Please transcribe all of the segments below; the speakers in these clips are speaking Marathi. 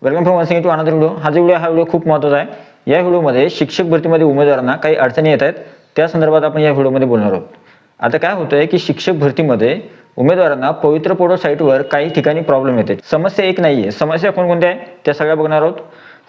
Welcome from once to another video. हा व्हिडिओ खूप महत्त्वाचा आहे। या व्हिडिओमध्ये शिक्षक भरतीमध्ये उमेदवारांना काही अडचणी येत आहेत, त्या संदर्भात आपण या व्हिडिओमध्ये बोलणार आहोत। आता काय होतंय की शिक्षक भरतीमध्ये उमेदवारांना पवित्र पोर्टल साईटवर काही ठिकाणी प्रॉब्लेम येते। समस्या एक नाहीये, समस्या कोणकोणत्या आहे त्या सगळ्या बघणार आहोत।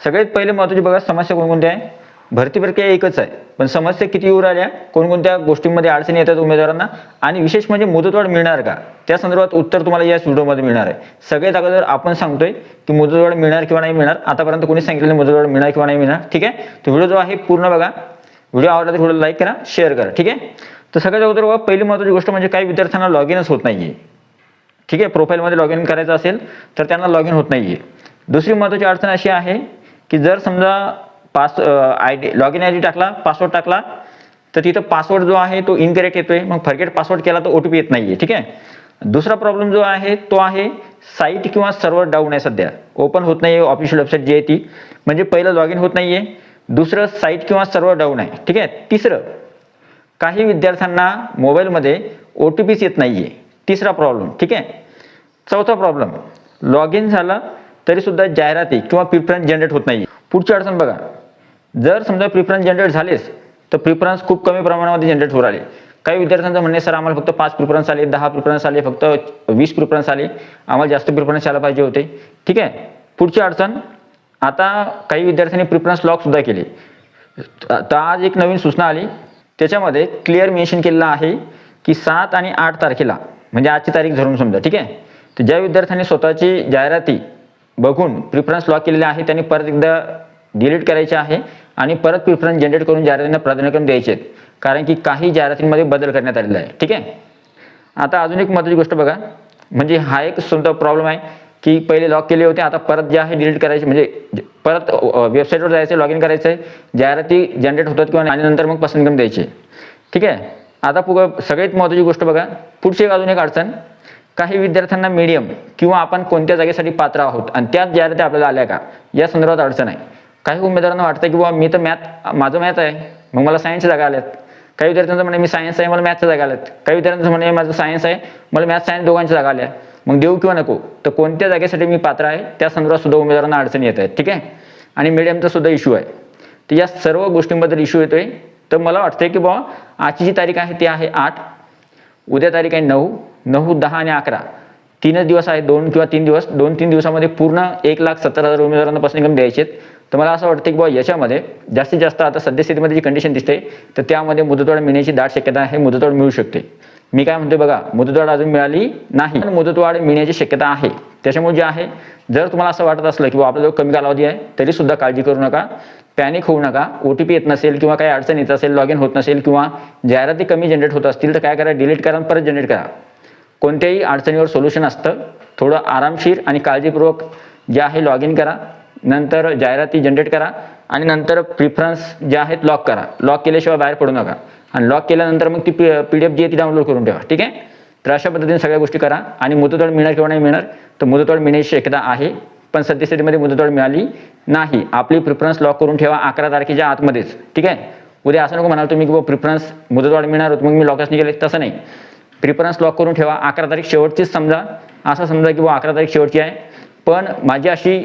सगळ्यात पहिले महत्त्वाची बघा, समस्या कोणकोणत्या आहे। भरती प्रक्रिया एकच आहे, पण समस्या किती येऊ राहिल्या, कोणकोणत्या गोष्टींमध्ये अडचणी येतात उमेदवारांना, आणि विशेष म्हणजे मुदतवाढ मिळणार का, त्या संदर्भात उत्तर तुम्हाला या व्हिडिओमध्ये मिळणार आहे। सगळ्यात अगोदर आपण सांगतोय की मुदतवाढ मिळणार किंवा नाही मिळणार। आतापर्यंत कोणी सांगितलं मुदतवाढ मिळणार किंवा नाही मिळणार, ठीक आहे। तो व्हिडिओ जो आहे पूर्ण बघा। व्हिडिओ आवडला तर व्हिडिओ लाईक करा, शेअर करा, ठीक आहे। तर सगळ्यात अगोदर बघा, पहिली महत्त्वाची गोष्ट म्हणजे काही विद्यार्थ्यांना लॉग इनच होत नाहीये, ठीक आहे। प्रोफाईलमध्ये लॉग इन करायचं असेल तर त्यांना लॉग इन होत नाहीये। दुसरी महत्त्वाची अडचण अशी आहे की जर समजा लॉग इन आयडी टाकला, पासवर्ड टाकला, तर तिथं पासवर्ड जो आहे तो इनकरेक्ट येतोय, मग फॉरगेट पासवर्ड केला तर ओटीपी येत नाहीये, ठीक आहे। दुसरा प्रॉब्लेम जो आहे तो आहे साईट किंवा सर्व्हर डाऊन आहे, सध्या ओपन होत नाहीये ऑफिशियल वेबसाईट जी आहे ती, म्हणजे पहिलं लॉग इन होत नाहीये, दुसरं साईट किंवा सर्व्हर डाऊन आहे, ठीक आहे। तिसरं काही विद्यार्थ्यांना मोबाईलमध्ये ओटीपीच येत नाहीये, तिसरा प्रॉब्लेम, ठीक आहे। चौथा प्रॉब्लेम, लॉग इन झाला तरी सुद्धा जाहिराती किंवा प्रिफरन्स जनरेट होत नाही। पुढची अडचण बघा, जर समजा प्रिफरन्स जनरेट झालेच तर प्रिफरन्स खूप कमी प्रमाणामध्ये जनरेट होऊ राहिले। काही विद्यार्थ्यांचं म्हणणे, सर आम्हाला फक्त 5 प्रिफरन्स आले, 10 प्रिफरन्स आले, फक्त 20 प्रिफरन्स आले, आम्हाला जास्त प्रिफरन्स यायला पाहिजे होते, ठीक आहे। पुढची अडचण, आता काही विद्यार्थ्यांनी प्रिफरन्स लॉक सुद्धा केले। तर आज एक नवीन सूचना आली, त्याच्यामध्ये क्लिअर मेन्शन केलेलं आहे की 7 आणि 8 तारखेला, म्हणजे आजची तारीख धरून समजा, ठीक आहे। तर ज्या विद्यार्थ्यांनी स्वतःची जाहिराती बघून प्रिफरन्स लॉक केलेले आहे त्यांनी परत एकदा डिलीट करायचे आहे आणि परत प्रिफरन्स जनरेट करून जाहिरातींना प्राधान्यक्रम द्यायचे आहेत, कारण की काही जाहिरातींमध्ये बदल करण्यात आलेला आहे, ठीक आहे। आता अजून एक महत्त्वाची गोष्ट बघा, म्हणजे हा एक सुद्धा प्रॉब्लेम आहे की पहिले लॉक केले होते, आता परत जे आहे डिलीट करायचे, म्हणजे परत वेबसाईटवर जायचं, लॉग इन करायचं आहे, जाहिराती जनरेट होतात किंवा आणि नंतर मग पसंतक्रम द्यायचे, ठीक आहे। आता सगळ्यात महत्त्वाची गोष्ट बघा, पुढची अजून एक अडचण, काही विद्यार्थ्यांना मीडियम किंवा आपण कोणत्या जागेसाठी पात्र आहोत आणि त्याच जाहिराती आपल्याला आल्या का, या संदर्भात अडचण आहे। काही उमेदवारांना वाटतं की बाबा मी तर माझं मॅथ आहे, मग मला सायन्सच्या जागा आल्यात। काही विद्यार्थ्यांचं म्हणे मी सायन्स आहे, मला मॅथच्या जागा आल्यात। काही विद्यार्थ्यांचं म्हणे माझं सायन्स आहे, मला मॅथ सायन्स दोघांच्या जागा आल्या, मग देऊ किंवा नको, तर कोणत्या जागेसाठी मी पात्र आहे त्या संदर्भात सुद्धा उमेदवारांना अडचणी येत आहेत, ठीक आहे। आणि मीडियमचा सुद्धा इश्यू आहे। तर या सर्व गोष्टींबद्दल इश्यू येतोय। तर मला वाटतंय की बाबा आजची जी तारीख आहे ती आहे 8, उद्या तारीख आहे 9, 10 आणि 11, 3च दिवस आहेत, 2 किंवा 3 दिवस, 2-3 दिवसामध्ये पूर्ण 1,70,000 उमेदवारांना पसंतक्रम द्यायचे आहेत। तर मला असं वाटतं की बाबा याच्यामध्ये जास्तीत जास्त आता सद्यस्थितीमध्ये जी कंडिशन दिसते तर त्यामध्ये मुदतवाढ मिळण्याची दाट शक्यता आहे, मुदतवाढ मिळू शकते। मी काय म्हणतोय बघा, मुदतवाढ अजून मिळाली नाही, पण मुदतवाढ मिळण्याची शक्यता आहे। त्याच्यामुळे जे आहे, जर तुम्हाला असं वाटत असलं की बाबा आपल्याजवळ कमी कालावधी आहे तरी सुद्धा काळजी करू नका, पॅनिक होऊ नका। ओटीपी येत नसेल किंवा काही अडचण येत असेल, लॉग इन होत नसेल किंवा जाहिराती कमी जनरेट होत असतील तर काय करा, डिलीट करा, परत जनरेट करा। कोणत्याही अडचणीवर सोल्युशन असतं, थोडं आरामशीर आणि काळजीपूर्वक जे आहे लॉग इन करा, नंतर जाहिराती जनरेट करा आणि नंतर प्रिफरन्स जे आहेत लॉक करा। लॉक केल्याशिवाय बाहेर पडू नका आणि लॉक केल्यानंतर मग ती PDF जी आहे ती डाउनलोड करून ठेवा, ठीक आहे। तर अशा पद्धतीने सगळ्या गोष्टी करा आणि मुदतवाढ मिळणार किंवा नाही मिळणार, तर मुदतवाढ मिळण्याची शक्यता आहे, पण सद्यस्थितीमध्ये मुदतवाढ मिळाली नाही। आपली प्रिफरन्स लॉक करून ठेवा 11 तारखेच्या आतमध्येच, ठीक आहे। उद्या असं नको म्हणाल तुम्ही की प्रिफरन्स मुदतवाढ मिळणार होत मग मी लॉकच नाही केले, तसं नाही। प्रिफरन्स लॉक करून ठेवा, 11 तारीख शेवटचीच समजा, असं समजा की 11 तारीख शेवटची आहे, पण माझी अशी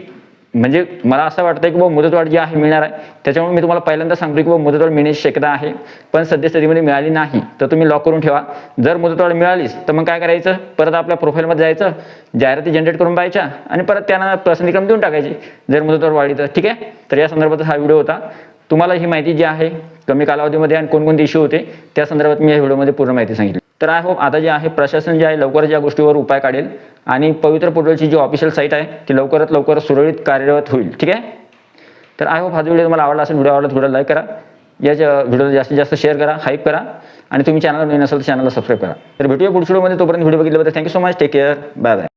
म्हणजे मला असं वाटतं की मुदतवाढ जी आहे मिळणार आहे, त्याच्यामुळे मी तुम्हाला पहिल्यांदा सांगतो की मुदतवाढ मिळण्याची शक्यता आहे, पण सद्यस्थितीमध्ये मिळाली नाही तर तुम्ही लॉक करून ठेवा। जर मुदतवाढ मिळालीच तर मग काय करायचं, परत आपल्या प्रोफाईलमध्ये जायचं, जाहिराती जनरेट करून पाहायच्या आणि परत त्यांना पसंतीक्रम देऊन टाकायचे जर मुदतवाढ वाढली तर, ठीक आहे। तर या संदर्भात हा व्हिडिओ होता। तुम्हाला ही माहिती जी आहे कमी कालावधीमध्ये आणि कोणकोणते इश्यू होते त्या संदर्भात मी या व्हिडिओमध्ये पूर्ण माहिती सांगितली। तर आय होप आता जे आहे प्रशासन जे आहे लवकरच या गोष्टीवर उपाय काढेल आणि पवित्र पोर्टलची जी ऑफिशियल साईट आहे ती लवकरात लवकर सुरळीत कार्यरत होईल, ठीक आहे। तर आय होप हा व्हिडिओ तुम्हाला आवडला असेल, व्हिडिओ आवडला तर व्हिडिओ लाईक करा, या व्हिडिओला जास्तीत जास्त शेअर करा, हाईप करा आणि तुम्ही चॅनलवर नवीन असेल तर चॅनलला सबस्क्राईब करा। तर भेटूया पुढच्या व्हिडिओमध्ये, तोपर्यंत व्हिडिओ बघितल्याबद्दल thank you so much, take care, bye bye.